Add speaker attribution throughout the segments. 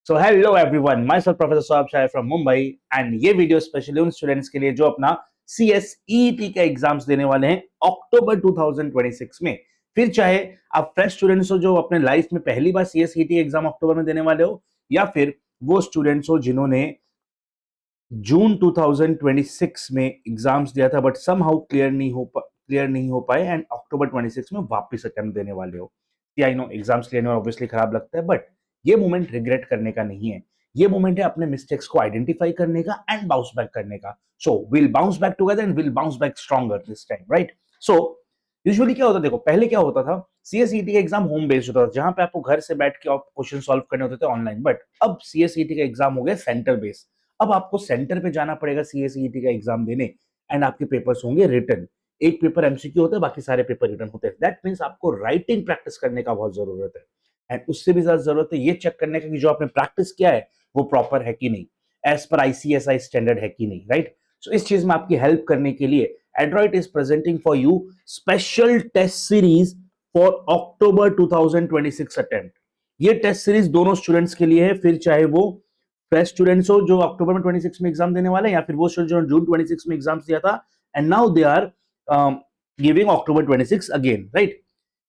Speaker 1: So hello everyone, myself professor Sohab Shah from Mumbai and ये video specially उन students के लिए जो अपना सीएसईटी के एग्जाम्स देने वाले हैं अक्टूबर 2026 में। फिर चाहे आप फ्रेश स्टूडेंट्स हो जो अपने लाइफ में पहली बार सीएसईटी एग्जाम अक्टूबर में देने वाले हो, या फिर वो स्टूडेंट्स हो जिन्होंने जून 2026 में एग्जाम्स दिया था बट समहाउ क्लियर नहीं हो पाए एंड अक्टूबर 26 में वापस अटेम्प्ट देने वाले हो। आई नो एग्जाम्स लेने में ऑब्वियसली खराब लगता है, बट ये मोमेंट रिग्रेट करने का नहीं है। ये मोमेंट है अपने मिस्टेक्स को आइडेंटिफाई करने का एंड बाउंस बैक करने का। So will bounce back together and will bounce back stronger this time, right? So usually क्या होता है, देखो पहले क्या होता था, सीएसईटी का एग्जाम होम बेस्ड होता था जहां पे आपको घर से बैठ के क्वेश्चन सॉल्व करने होते थे ऑनलाइन, बट अब सीएसईटी का एग्जाम हो गया सेंटर बेस्ड। अब आपको सेंटर पे जाना पड़ेगा सीएसईटी का एग्जाम देने एंड आपके पेपर्स होंगे रिटन। एक पेपर एमसीक्यू होता है, बाकी सारे पेपर रिटन होते हैं। दैट मींस आपको राइटिंग प्रैक्टिस करने का बहुत जरूरत है एंड उससे भी ज्यादा जरूरत है ये चेक करने का कि जो आपने प्रैक्टिस किया है वो प्रॉपर है कि नहीं, एज पर आईसीएसआई स्टैंडर्ड है कि नहीं, राइट? सो इस चीज में आपकी हेल्प करने के लिए Adroit is presenting for you special test series for October 2026 attempt. ये टेस्ट सीरीज दोनों स्टूडेंट्स के लिए है, फिर चाहे वो फ्रेश स्टूडेंट्स हो जो अक्टूबर में 26 में एग्जाम देने वाले हैं, या फिर वो स्टूडेंट जो जून 26 में एग्जाम दिया था and now they are giving October 26 again, right?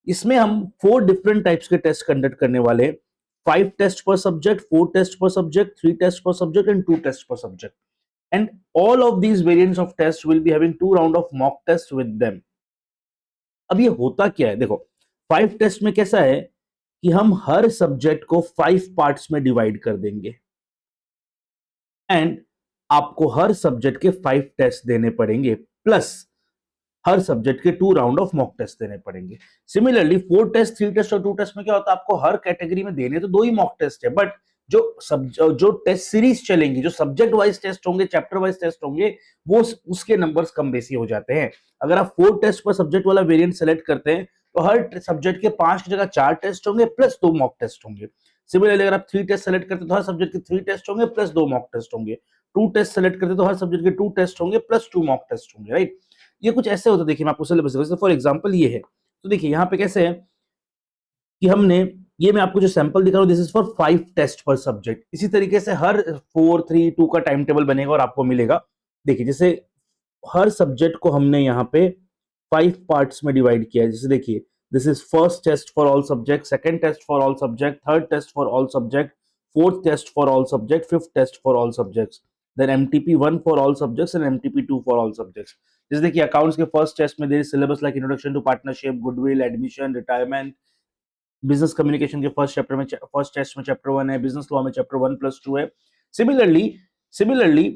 Speaker 1: इसमें हम 4 डिफरेंट टाइप्स के टेस्ट कंडक्ट करने वाले हैं। 5 test per subject, 4 test per subject, 3 test per subject and 2 test per subject. And all of these variants of test will be having 2 round of mock test with them. अब ये होता क्या है, देखो 5 test में कैसा है कि हम हर सब्जेक्ट को 5 पार्ट्स में डिवाइड कर देंगे एंड आपको हर सब्जेक्ट के 5 टेस्ट देने पड़ेंगे, प्लस हर सब्जेक्ट के 2 राउंड ऑफ मॉक टेस्ट देने पड़ेंगे। सिमिलरली 4 टेस्ट, 3 टेस्ट और 2 टेस्ट में क्या होता है, आपको हर कैटेगरी में देने तो 2 ही मॉक टेस्ट है, बट जो टेस्ट सीरीज चलेंगी, जो सब्जेक्ट वाइज टेस्ट होंगे, चैप्टर वाइज टेस्ट होंगे, वो उसके नंबर्स कम बेसी हो जाते हैं। अगर आप 4 टेस्ट पर सब्जेक्ट वाला वेरिएंट सेलेक्ट करते हैं तो हर सब्जेक्ट के 5 की जगह 4 टेस्ट होंगे प्लस 2 मॉक टेस्ट होंगे। सिमिलरली अगर आप 3 टेस्ट सेलेक्ट करते तो हर सब्जेक्ट के 3 टेस्ट होंगे प्लस 2 मॉक टेस्ट होंगे। 2 टेस्ट सेलेक्ट करते तो हर सब्जेक्ट के 2 टेस्ट होंगे प्लस 2 मॉक टेस्ट होंगे, राइट? ये कुछ ऐसे होता है, देखिए मैं आपको सिलेबस फॉर एग्जांपल ये है, तो देखिए यहाँ पे कैसे है कि हमने ये मैं आपको जो सैंपल दिखा रहा हूँ, this is for 5 test per subject. इसी तरीके से हर 4 3 2 का टाइम टेबल बनेगा और आपको मिलेगा। देखिए जैसे हर सब्जेक्ट को हमने यहाँ पे 5 पार्ट्स में डिवाइड किया है। जैसे देखिए this is first test for all subject, second test for all subject, third test for all subject, fourth test for all subject, fifth test for all subjects, then MTP 1 for all subjects and MTP 2 for all subjects. जैसे देखिए accounts के first test में there is syllabus like introduction to partnership, goodwill, admission, retirement. Business communication के first test में chapter 1 है, business law में chapter 1+2 है। Similarly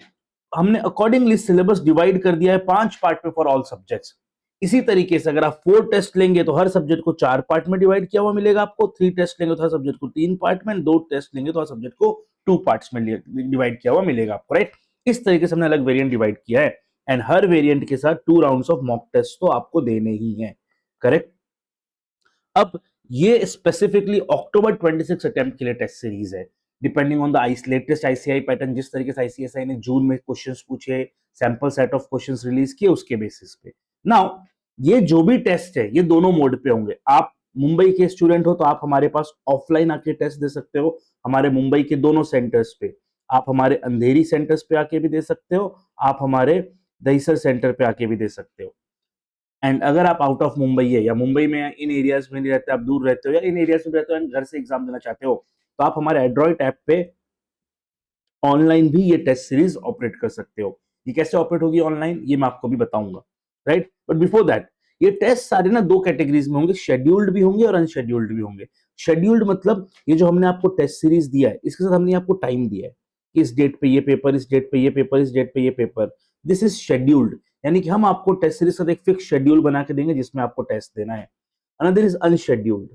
Speaker 1: हमने अकॉर्डिंगली सिलेबस डिवाइड कर दिया है 5 पार्ट में फॉर ऑल सब्जेक्ट्स। इसी तरीके से अगर आप 4 टेस्ट लेंगे तो हर सब्जेक्ट को 4 पार्ट में डिवाइड किया हुआ मिलेगा आपको। 3 टेस्ट लेंगे तो हर सब्जेक्ट को 3 पार्ट में, 2 टेस्ट लेंगे तो हर सब्जेक्ट को 2 पार्ट्स में डिवाइड किया हुआ मिलेगा आपको, राइट? इस तरीके से हमने अलग वेरिएंट डिवाइड किया है एंड हर वेरिएंट के साथ 2 राउंड्स ऑफ मॉक टेस्ट तो आपको देने ही है, करेक्ट? अब ये स्पेसिफिकली अक्टूबर 26 अटेम्प्ट के लिए टेस्ट सीरीज है, depending on the latest ICI pattern. जिस तरीके से आईसीएसआई ने जून में क्वेश्चंस पूछे, sample set of questions release किए, उसके बेसिस पे नाउ ये जो भी टेस्ट है ये दोनों मोड पे होंगे। आप मुंबई के स्टूडेंट हो तो आप हमारे पास ऑफलाइन आके टेस्ट दे सकते हो, हमारे मुंबई के दोनों सेंटर्स पे। आप हमारे अंधेरी सेंटर्स पे आके भी दे सकते हो, आप हमारे दहीसर सेंटर पे आके भी दे सकते हो। एंड अगर आप आउट ऑफ मुंबई है या मुंबई में इन एरियाज में नहीं रहते, आप दूर रहते हो या इन एरियाज में रहते हो एंड घर से एग्जाम देना चाहते हो, तो आप हमारे एंड्रॉइड ऐप पे ऑनलाइन भी ये टेस्ट सीरीज ऑपरेट कर सकते हो। ये कैसे ऑपरेट होगी ऑनलाइन ये मैं आपको भी बताऊंगा, राइट? बट बिफोर दैट ये टेस्ट सारे ना 2 कैटेगरीज में होंगे, शेड्यूल्ड भी होंगे और अनशेड्यूल्ड भी होंगे। शेड्यूल्ड मतलब ये जो हमने आपको टेस्ट सीरीज दिया है इसके साथ हमने आपको टाइम दिया है कि इस डेट पे ये पेपर, इस डेट पे ये पेपर, इस डेट पे ये पेपर। दिस इज शेड्यूल्ड, यानी कि हम आपको टेस्ट सीरीज का एक फिक्स शेड्यूल बना के देंगे जिसमें आपको टेस्ट देना है। अनदर इज अनशेड्यूल्ड,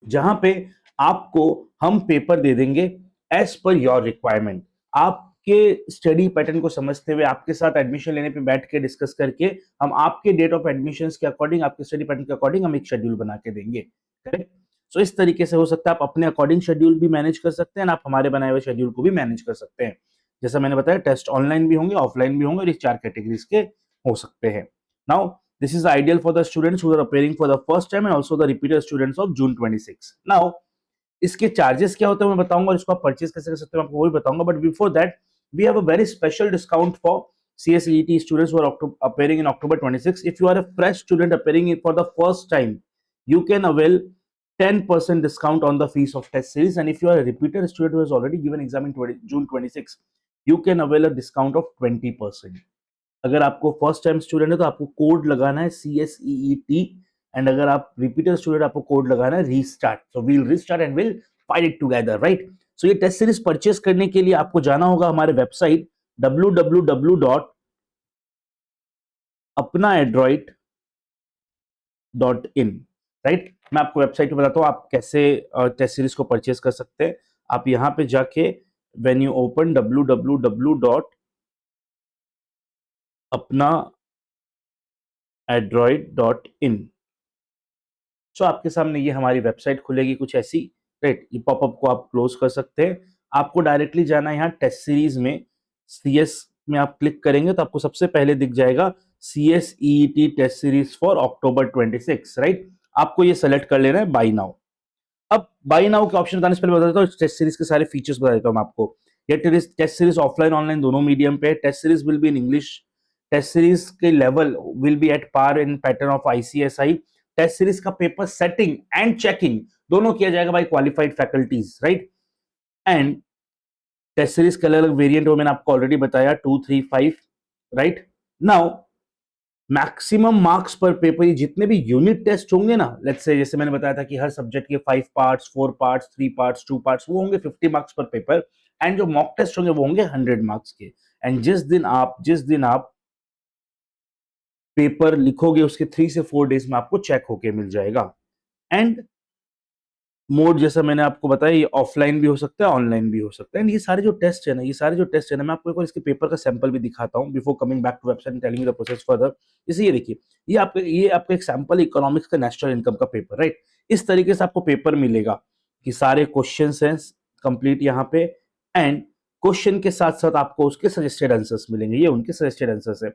Speaker 1: जहां पे आपको हम पेपर दे देंगे एज पर योर रिक्वायरमेंट। आपके स्टडी पैटर्न को समझते हुए आपके साथ एडमिशन लेने पे बैठ के डिस्कस करके हम आपके डेट ऑफ एडमिशन के अकॉर्डिंग, आपके स्टडी पैटर्न के अकॉर्डिंग हम एक शेड्यूल बना के देंगे, करेक्ट? सो इस तरीके से हो सकता है आप अपने अकॉर्डिंग शेड्यूल भी मैनेज कर सकते हैं, आप हमारे बनाए हुए शेड्यूल को भी मैनेज कर सकते हैं। जैसा मैंने बताया टेस्ट ऑनलाइन भी होंगे, ऑफलाइन भी होंगे और इस 4 कैटेगरीज के हो सकते हैं। Now this is ideal for the students who are appearing for the first time and also the repeated students of June 26. Now इसके चार्जेस क्या होते हैं मैं बताऊंगा, और इसको आप परचेज कैसे कर सकते हो आपको वो भी बताऊंगा, but before that we have a very special discount for CSET students who are appearing in October 26. If you are a fresh student appearing it for the first time, you can avail 10% discount on the fees of test series, and if you are a repeated student who has already given exam in June 26, you can avail a discount of 20%. अगर आपको first time student है तो आपको code लगाना है CSEET, and अगर आप repeater student आपको कोड लगाना है restart. So we'll restart and will fight it together, right? सो ये टेस्ट सीरीज परचेस करने के लिए आपको जाना होगा हमारे वेबसाइट www.apnaandroid.in, राइट? मैं आपको वेबसाइट पे बताता हूँ आप कैसे टेस्ट सीरीज को परचेस कर सकते हैं. आप यहाँ पे जाके व्हेन यू ओपन www.apnaandroid.in, सो आपके सामने ये हमारी वेबसाइट खुलेगी कुछ ऐसी, राइट? ये पॉपअप को आप क्लोज कर सकते हैं. आपको डायरेक्टली जाना है यहाँ टेस्ट सीरीज में, CS में आप क्लिक करेंगे तो आपको सबसे पहले दिख जाएगा CSEET test series for October 26, right? आपको ये सेलेक्ट कर लेना है बाय नाउ. अब बाय नाउ के ऑप्शन बताने से पहले बता देता हूँ टेस्ट सीरीज के सारे फीचर्स बता देता हूँ मैं आपको. ये टेस्ट सीरीज ऑफलाइन ऑनलाइन दोनों मीडियम पे है. Test series will be in English. Test series के level will be at par in pattern of ICSI. Test series का पेपर सेटिंग एंड चेकिंग दोनों किया जाएगा by qualified faculties, right? And test series के अलग अलग वेरिएंट हो मैंने आपको ऑलरेडी बताया 2, 3, 5, राइट? नाउ मैक्सिमम मार्क्स पर पेपर, जितने भी यूनिट टेस्ट होंगे ना, लेट्स से जैसे मैंने बताया था कि हर सब्जेक्ट के 5 पार्ट्स, 4 पार्ट्स, 3 पार्ट्स, 2 पार्ट्स, वो होंगे 50 मार्क्स पर पेपर. एंड जो मॉक टेस्ट होंगे वो होंगे 100 मार्क्स के. एंड जिस दिन आप पेपर लिखोगे उसके 3 से 4 डेज में आपको चेक होके मिल जाएगा. एंड मोड जैसा मैंने आपको बताया ये ऑफलाइन भी हो सकता है, ऑनलाइन भी हो सकता है. एंड ये सारे जो टेस्ट है ना, मैं आपको एक बार इसके पेपर का सैंपल भी दिखाता हूं before coming back to website and telling you the process further. जैसे ये देखिए, ये आपका एक सैंपल इकोनॉमिक्स का नेशनल इनकम का पेपर, राइट? इस तरीके से आपको पेपर मिलेगा कि सारे क्वेश्चन हैं कंप्लीट यहाँ पे, एंड क्वेश्चन के साथ साथ आपको उसके सजेस्टेड आंसर्स मिलेंगे. ये उनके सजेस्टेड आंसर्स है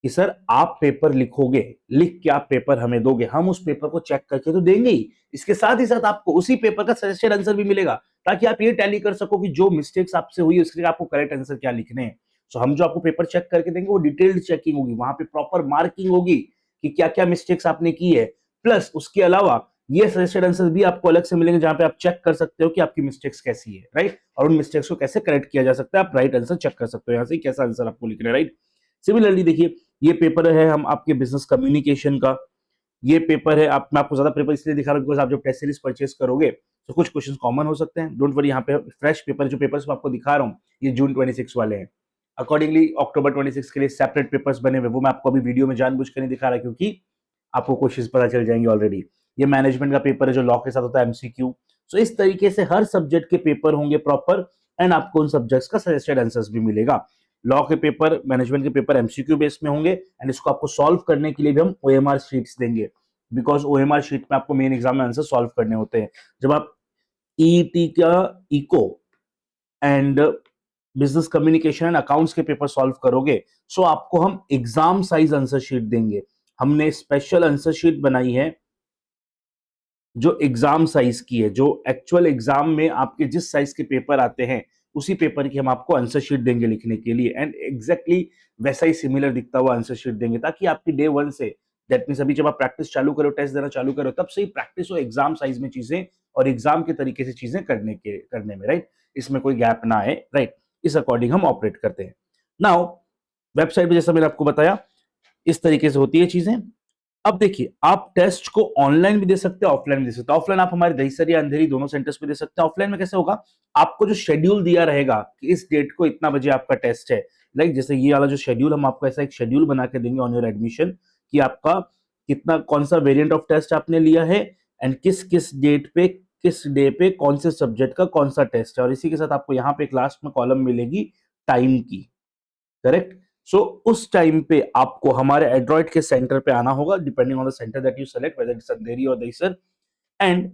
Speaker 1: कि सर आप पेपर लिखोगे, लिख के आप पेपर हमें दोगे, हम उस पेपर को चेक करके तो देंगे ही, इसके साथ ही साथ आपको उसी पेपर का सजेस्टेड आंसर भी मिलेगा ताकि आप ये टैली कर सको कि जो मिस्टेक्स आपसे हुई उसके लिए आपको करेक्ट आंसर क्या लिखने हैं. सो हम जो आपको पेपर चेक करके देंगे वो डिटेल्ड चेकिंग होगी, वहां पे प्रॉपर मार्किंग होगी कि क्या क्या मिस्टेक्स आपने की है. प्लस उसके अलावा ये सजेस्टेड आंसर भी आपको अलग से मिलेंगे जहां पे आप चेक कर सकते हो कि आपकी मिस्टेक्स कैसी है, राइट? और उन मिस्टेक्स को कैसे करेक्ट किया जा सकता है, आप राइट आंसर चेक कर सकते हो यहाँ से कैसा आंसर आपको लिखना है, राइट? सिमिलरली देखिए, ये पेपर है हम आपके बिजनेस कम्युनिकेशन का. ये पेपर है मैं आपको ज्यादा पेपर इसलिए दिखा रहा हूं बिकॉज आप जब टेस्ट सीरीज परचेस करोगे तो कुछ क्वेश्चन कॉमन हो सकते हैं. डोंट वरी, यहाँ पे फ्रेश पेपर, जो पेपर्स मैं आपको दिखा रहा हूँ ये जून 26 वाले हैं. अकॉर्डिंगली October 26 के लिए सेपरेट पेपर्स बने हुए, वो मैं आपको अभी वीडियो में जानबूझ कर नहीं दिखा रहा क्योंकि आपको क्वेश्चन पता चल जाएंगे ऑलरेडी. ये मैनेजमेंट का पेपर है जो लॉ के साथ होता है, MCQ. सो इस तरीके से हर सब्जेक्ट के पेपर होंगे प्रॉपर, एंड आपको उन सब्जेक्ट्स का सजेस्टेड आंसर्स भी मिलेगा. लॉ के पेपर, मैनेजमेंट के पेपर MCQ बेस में होंगे, एंड इसको आपको सॉल्व करने के लिए भी हम OMR शीट्स देंगे बिकॉज OMR शीट में आपको मेन एग्जाम में आंसर सॉल्व करने होते हैं. जब आप EET का eco and business communication and accounts के पेपर सॉल्व करोगे, सो आपको हम एग्जाम साइज आंसर शीट देंगे. हमने स्पेशल आंसर शीट बनाई है जो एग्जाम साइज की है, जो एक्चुअल एग्जाम में आपके जिस साइज के पेपर आते हैं उसी पेपर की हम आपको आंसर शीट देंगे लिखने के लिए, एंड एग्जैक्टली वैसा ही सिमिलर दिखता हुआ आंसर शीट देंगे ताकि आपकी डे 1 से, दैट मींस अभी जब आप प्रैक्टिस चालू करो, टेस्ट देना चालू करो, तब से ही प्रैक्टिस हो एग्जाम साइज में चीजें और एग्जाम के तरीके से चीजें करने में, राइट? इसमें कोई गैप ना आए, राइट? इस अकॉर्डिंग हम ऑपरेट करते हैं. नाउ वेबसाइट पे जैसा मैंने आपको बताया इस तरीके से होती है चीजें. अब देखिए, आप टेस्ट को ऑनलाइन भी दे सकते हैं, ऑफलाइन भी दे सकते हैं. ऑफलाइन आप हमारे दहीसर या अंधेरी दोनों सेंटर्स पे दे सकते हैं. ऑफलाइन में कैसे होगा, आपको जो शेड्यूल दिया रहेगा कि इस डेट को इतना बजे आपका टेस्ट है, लाइक जैसे ये वाला जो शेड्यूल, हम आपको ऐसा एक शेड्यूल बना के देंगे ऑन योर एडमिशन कि आपका कितना, कौन सा वेरिएंट ऑफ टेस्ट आपने लिया है, एंड किस किस डेट पे, किस डे पे कौन से सब्जेक्ट का कौन सा टेस्ट है. और इसी के साथ आपको यहाँ पे एक लास्ट में कॉलम मिलेगी टाइम की, करेक्ट? सो उस टाइम पे आपको हमारे एंड्रॉइड के सेंटर पे आना होगा, depending on the centre that you select, whether it's Andheri और दहीसर. एंड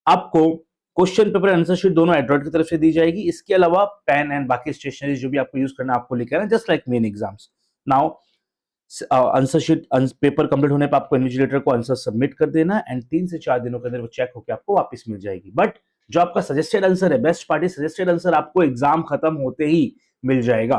Speaker 1: आपको क्वेश्चन पेपर आंसर शीट दोनों एंड्रॉइड की तरफ से दी जाएगी. इसके अलावा पेन एंड बाकी स्टेशनरी जो भी आपको यूज करना है आपको लेकर आना, just like main exams. Now answer sheet paper complete होने पर आपको इन्विजिलेटर को आंसर सबमिट कर देना, एंड 3 से 4 दिनों के अंदर वो चेक होकर आपको वापस मिल जाएगी. बट जो आपका सजेस्टेड आंसर है, बेस्ट पार्टी सजेस्टेड आंसर आपको एग्जाम खत्म होते ही मिल जाएगा।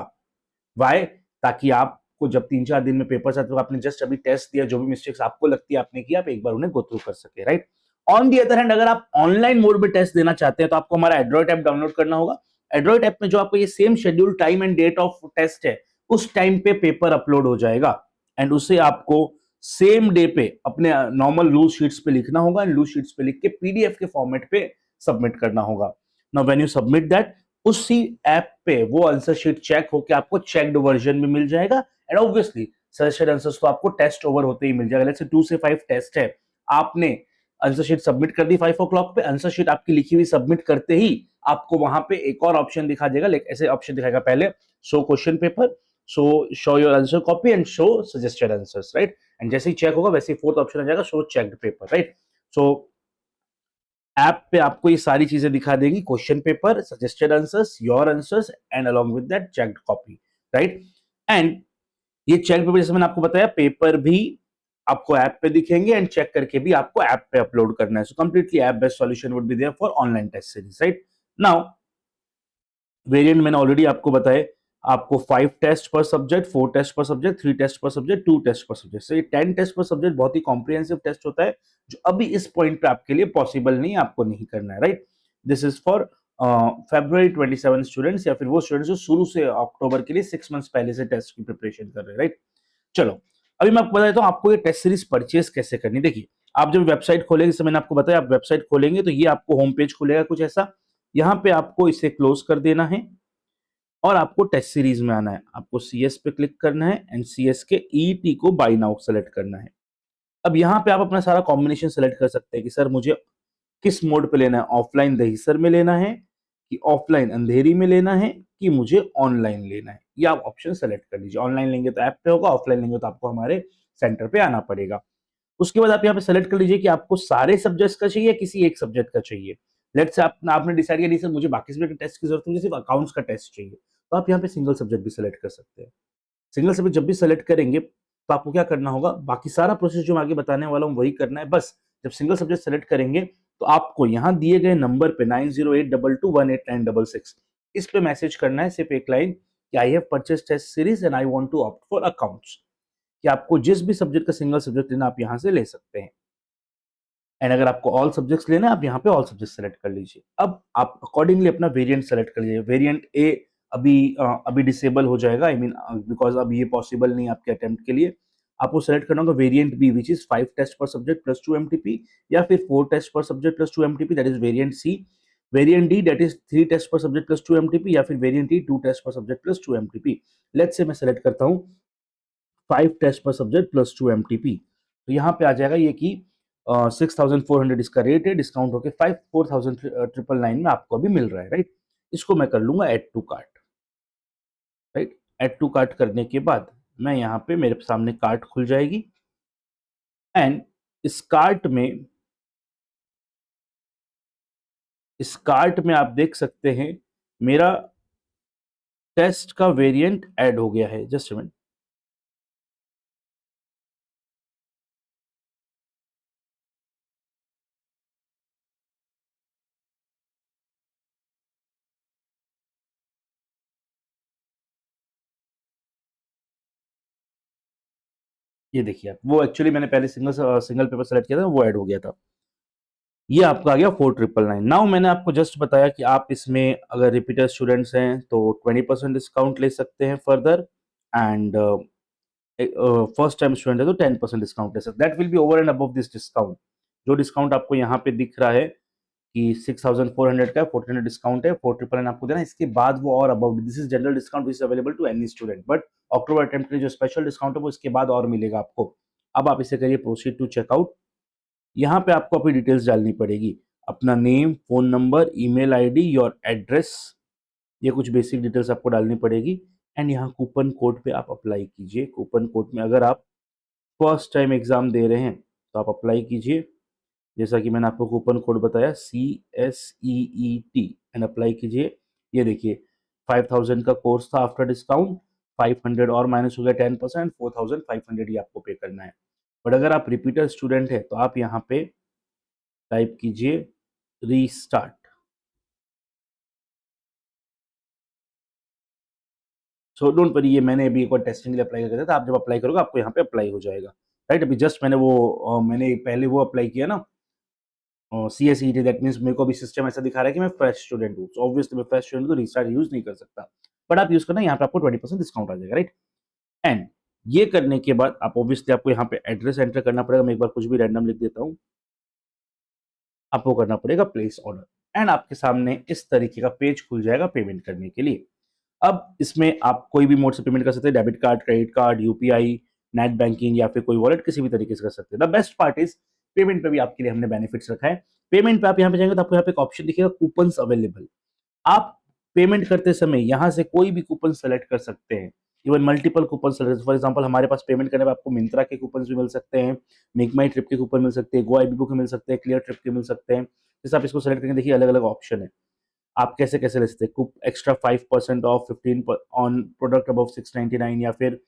Speaker 1: वाई? ताकि आपको जब 3-4 दिन में पेपर आते, तो आपने जस्ट अभी टेस्ट दिया, जो भी मिस्टेक्स आपको लगती है आपने किया, आप एक बार उन्हें गो थ्रू कर सके, right? On the other hand, अगर आप ऑनलाइन मोड में टेस्ट देना चाहते हैं तो आपको हमारा एंड्रॉइड ऐप डाउनलोड करना होगा। एंड्रॉइड ऐप में जो आपको ये same schedule, time and date of test है, उस टाइम पे पेपर अपलोड हो जाएगा एंड उसे आपको सेम डे पे अपने नॉर्मल लूज शीट्स पे लिखना होगा एंड लूज शीट्स पे लिख के पीडीएफ के फॉर्मेट पे सबमिट करना होगा। Now when you submit that, उसी ऐप पे वो आंसर शीट चेक होकर आपको चेक्ड वर्जन में मिल जाएगा एंड ऑब्वियसली सजेस्टेड आंसर्स तो आपको टेस्ट ओवर होते ही मिल जाएगा। लेट्स से 2 से 5 टेस्ट है, आपने आंसर शीट सबमिट कर दी 5 o'clock पे, आंसर शीट आपकी लिखी हुई सबमिट करते ही आपको वहां पे एक और ऑप्शन दिखा देगा, लाइक ऐसे ऑप्शन दिखाएगा, पहले show question paper, show your answer copy and show suggested answers, right? And जैसे ही चेक होगा वैसे ही फोर्थ ऑप्शन आ जाएगा, शो चेक्ड पेपर, राइट? सो ऐप पे आपको ये सारी चीजें दिखा देगी, question paper, suggested answers, your answers and along with that checked copy, right? And ये चेक पेपर, जैसे मैंने आपको बताया, पेपर भी आपको ऐप पे दिखेंगे एंड चेक करके भी आपको ऐप पे अपलोड करना है। So completely app based solution would be there for online test series, right? Now variant मैंने ऑलरेडी आपको बताए, आपको 5 test per subject, 4 test per subject, 3 test per subject, 2 test per subject. So ये 10 test per subject बहुत ही comprehensive test होता है, जो अभी इस पॉइंट पे आपके लिए पॉसिबल नहीं है, आपको नहीं करना है, right? This is for February 27 students, या फिर वो स्टूडेंट्स जो शुरू से अक्टूबर के लिए 6 मंथ्स पहले से टेस्ट की प्रिपरेशन कर रहे हैं, राइट? चलो, अभी मैं आपको बता देता हूँ आपको ये टेस्ट सीरीज परचेज कैसे करनी। देखिए, आप जब वेबसाइट खोलेंगे, जैसे मैंने आपको बताया, आप वेबसाइट खोलेंगे तो ये आपको होम पेज खुलेगा कुछ ऐसा। यहाँ पे आपको इसे क्लोज कर देना है और आपको टेस्ट सीरीज में आना है। आपको सीएस पे क्लिक करना है एंड सीएस के ईटी को बाय नाउ सेलेक्ट करना है। अब यहाँ पे आप अपना सारा कॉम्बिनेशन सेलेक्ट कर सकते हैं कि सर मुझे किस मोड पे लेना है, ऑफलाइन दहीसर में लेना है कि ऑफलाइन अंधेरी में लेना है कि मुझे ऑनलाइन लेना है। ये आप ऑप्शन सेलेक्ट कर लीजिए। ऑनलाइन लेंगे तो ऐप पे होगा, ऑफलाइन लेंगे तो आपको हमारे सेंटर पे आना पड़ेगा। उसके बाद आप यहाँ पे सेलेक्ट कर लीजिए कि आपको सारे सब्जेक्ट्स का चाहिए या किसी एक सब्जेक्ट का चाहिए। लेट्स से आपने डिसाइड किया नहीं सर मुझे बाकी सब्जेक्ट के टेस्ट की जरूरत है, मुझे सिर्फ अकाउंट्स का टेस्ट चाहिए, तो आप यहाँ पे सिंगल सब्जेक्ट भी सेलेक्ट कर सकते हैं। सिंगल सब्जेक्ट जब भी सेलेक्ट करेंगे तो आपको क्या करना होगा, बाकी सारा प्रोसेस जो मैं आगे बताने वाला हूँ वही करना है। बस जब सिंगल सब्जेक्ट सेलेक्ट करेंगे तो आपको यहाँ दिए गए नंबर पे 9082218966 इस पे मैसेज करना है, सिर्फ एक लाइन कि I have purchase test series and I want to opt for accounts, कि आपको जिस भी सब्जेक्ट का सिंगल सब्जेक्ट लेना आप यहाँ से ले सकते हैं। एंड अगर आपको ऑल सब्जेक्ट्स लेना है आप यहाँ पे ऑल सब्जेक्ट सेलेक्ट कर लीजिए। अब आप अकॉर्डिंगली अपना वेरिएंट सेलेक्ट कर लीजिए। वेरिएंट ए अभी डिसेबल हो जाएगा, आई मीन बिकॉज अब ये पॉसिबल नहीं आपके अटेम्प्ट के लिए। आपको सेलेक्ट करना होगा variant B which is 5 test per subject plus 2 MTP, या फिर 4 test per subject plus 2 MTP, that is variant C. Variant D that is 3 test per subject plus 2 MTP, या फिर variant E 2 test per subject plus 2 MTP. Let's say मैं select करता हूँ 5 test per subject plus 2 MTP, तो यहाँ पे आ जाएगा ये कि 6400 इसका रेट है, डिस्काउंट होके 4999 में आपको अभी मिल रहा है, राइट? इसको मैं कर लूंगा add to cart, right? Add to cart करने के बाद मैं यहाँ पे मेरे सामने कार्ट खुल जाएगी एंड इस कार्ट में आप देख सकते हैं मेरा टेस्ट का वेरिएंट ऐड हो गया है। जस्ट अ मिनट, ये देखिए आप, वो एक्चुअली मैंने पहले सिंगल पेपर सेलेक्ट किया था, वो ऐड हो गया था। ये आपका आ गया 4999। नाउ मैंने आपको जस्ट बताया कि आप इसमें अगर रिपीटर स्टूडेंट्स हैं तो 20% डिस्काउंट ले सकते हैं further, and first time student है तो 10% डिस्काउंट ले सकते हैं। That will be over and above this discount. जो डिस्काउंट आपको यहाँ पे दिख रहा है कि 6400 का 1400 डिस्काउंट है, 4999 आपको देना, इसके बाद वो और above, this is general discount which is available to any student, but October attempt के लिए जो स्पेशल डिस्काउंट है वो इसके बाद और मिलेगा आपको। अब आप इसे करिए प्रोसीड टू चेकआउट। यहाँ पे आपको अपनी डिटेल्स डालनी पड़ेगी, अपना name, phone number, email ID, your address, ये कुछ बेसिक डिटेल्स आपको डालनी पड़ेगी। एंड यहाँ कूपन कोड पे आप अप्लाई कीजिए। कूपन कोड में अगर आप फर्स्ट टाइम एग्जाम दे रहे हैं तो आप अप्लाई कीजिए, जैसा कि मैंने आपको कूपन कोड बताया CSEET, एंड अप्लाई कीजिए। ये देखिए 5000 का कोर्स था आफ्टर डिस्काउंट, 500 और माइनस हो गया 10%, 4500 ही आपको पे करना है। बट अगर आप रिपीटर स्टूडेंट है तो आप यहाँ पे टाइप कीजिए रीस्टार्ट। सो डोंट वरी, ये मैंने अभी एक बार टेस्टिंग के लिए अप्लाई किया था, आप जब अप्लाई करोगे आपको यहाँ पे अप्लाई हो जाएगा, राइट। अभी जस्ट मैंने पहले वो अप्लाई किया ना CSET, दैट मीन्स मेरे को अभी सिस्टम ऐसा दिखा रहा है कि मैं फ्रेश स्टूडेंट हूँ, सो ऑब्वियसली मैं फ्रेश स्टूडेंट तो रीस्टार्ट यूज नहीं कर सकता, बट आप यूज करना, यहाँ पे आपको 20% डिस्काउंट आ जाएगा, राइट। एंड ये करने के बाद आप ऑब्वियसली आपको यहाँ पे एड्रेस एंटर करना पड़ेगा, मैं एक बार कुछ भी रैंडम लिख देता हूँ, आपको करना पड़ेगा प्लेस ऑर्डर, एंड आपके सामने इस तरीके का पेज खुल जाएगा पेमेंट करने के लिए। अब इसमें आप कोई भी मोड से पेमेंट कर सकते हैं, debit card, credit card, UPI, net banking या फिर कोई वॉलेट, किसी भी तरीके से कर सकते हैं। The best part is payment पे भी आपके लिए हमने बेनिफिट्स रखा है। पेमेंट पे आप यहाँ पे जाएंगे तो आपको यहाँ पे एक ऑप्शन दिखेगा कूपन्स अवेलेबल। आप पेमेंट करते समय यहाँ से कोई भी कूपन सेलेक्ट कर सकते हैं, even multiple coupon select. For example हमारे पास पेमेंट करने में आपको मिंत्रा के कूपन भी मिल सकते हैं, मेक माई ट्रिप के कूपन मिल सकते हैं, गोवा बुक के मिल सकते हैं, क्लियर ट्रिप के मिल सकते हैं। जैसे आप इसको सेलेक्ट करेंगे, देखिए अलग अलग ऑप्शन है, आप कैसे कैसे ले सकते हैं। Extra 5% of 15 on product above 699, या फिर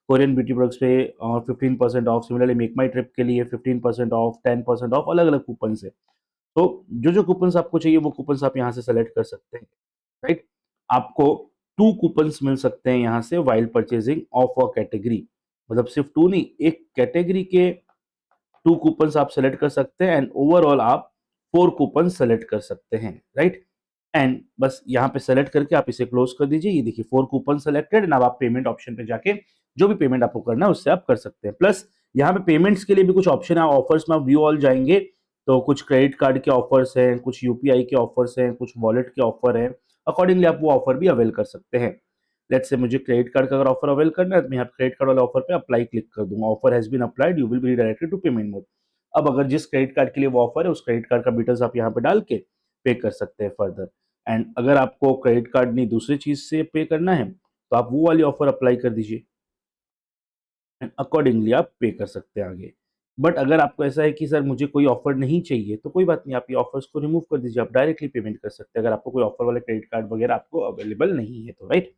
Speaker 1: कोरियन ब्यूटी प्रोडक्ट्स पे 15% of. Similarly make my trip के लिए 15% ऑफ, 10% ऑफ, अलग अलग कूपन है। तो जो जो कूपन आपको चाहिए वो कूपन आप यहाँ से सेलेक्ट कर सकते हैं, राइट। आपको 2 कूपन्स मिल सकते हैं यहाँ से while purchasing of a category, मतलब सिर्फ 2 नहीं, एक कैटेगरी के 2 कूपन्स आप सेलेक्ट कर सकते हैं, एंड ओवरऑल आप 4 कूपन सेलेक्ट कर सकते हैं, राइट। एंड बस यहाँ पे सेलेक्ट करके आप इसे क्लोज कर दीजिए, ये देखिए 4 कूपन सेलेक्टेड, एंड अब आप पेमेंट ऑप्शन पे जाके जो भी पेमेंट आपको करना है उससे आप कर सकते हैं। प्लस यहाँ पे पेमेंट्स के लिए भी कुछ ऑप्शन है, ऑफर्स में आप व्यू ऑल जाएंगे तो कुछ क्रेडिट कार्ड के ऑफर्स हैं, कुछ यूपीआई के ऑफर्स हैं, कुछ वॉलेट के ऑफर हैं, अकॉर्डिंगली आप वो ऑफर भी अवेल कर सकते हैं। लेट्स से मुझे क्रेडिट कार्ड का अगर ऑफर अवेल करना है तो मैं यहाँ क्रेडिट कार्ड वाले ऑफर पे अप्लाई क्लिक कर दूंगा, offer has been applied, you will be redirected to payment mode. अब अगर जिस क्रेडिट कार्ड के लिए वो ऑफर है उस क्रेडिट कार्ड का डिटेल्स आप यहाँ पे डाल के पे कर सकते हैं फर्दर। एंड अगर आपको क्रेडिट कार्ड नहीं दूसरी चीज से पे करना है तो आप वो वाली ऑफर अप्लाई कर दीजिए, एंड अकॉर्डिंगली आप पे कर सकते हैं आगे। बट अगर आपको ऐसा है कि सर मुझे कोई ऑफर नहीं चाहिए तो कोई बात नहीं, आप ये ऑफर्स को रिमूव कर दीजिए, आप डायरेक्टली पेमेंट कर सकते हैं अगर आपको कोई ऑफर वाले क्रेडिट कार्ड वगैरह आपको अवेलेबल नहीं है तो, right.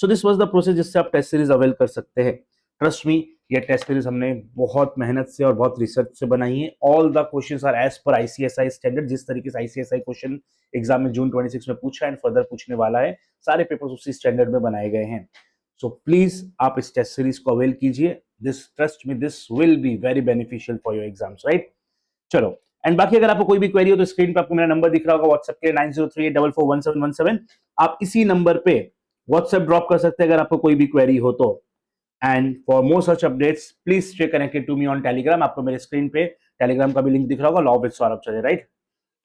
Speaker 1: So this was the process जिससे आप टेस्ट सीरीज अवेल कर सकते हैं। ट्रस्ट मी, ये टेस्ट सीरीज हमने बहुत मेहनत से और बहुत रिसर्च से बनाई है। All the questions are as per ICSI standard, जिस तरीके से आईसीएसआई क्वेश्चन एग्जाम में जून 26 में पूछा एंड फर्दर पूछने वाला है, सारे पेपर्स उसी स्टैंडर्ड में बनाए गए हैं। सो प्लीज आप इस टेस्ट सीरीज को अवेल कीजिए, this trust me this will be very beneficial for your exams, right. चलो, एंड बाकी अगर आपको कोई भी क्वेरी हो तो स्क्रीन पे आपको मेरा नंबर दिख रहा होगा व्हाट्सएप के 9038441717, आप इसी नंबर पे व्हाट्सएप ड्रॉप कर सकते हैं अगर आपको कोई भी क्वेरी हो तो। And for more such updates please stay connected to me on Telegram, आपको मेरे स्क्रीन पे टेलीग्राम का भी लिंक दिख रहा होगा, लॉ विद सौरभ चले, राइट।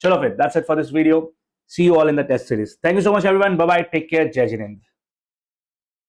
Speaker 1: चलो फिर that's it for this video, see you all in the test series, thank you so much everyone, bye bye, take care, जय हिंद।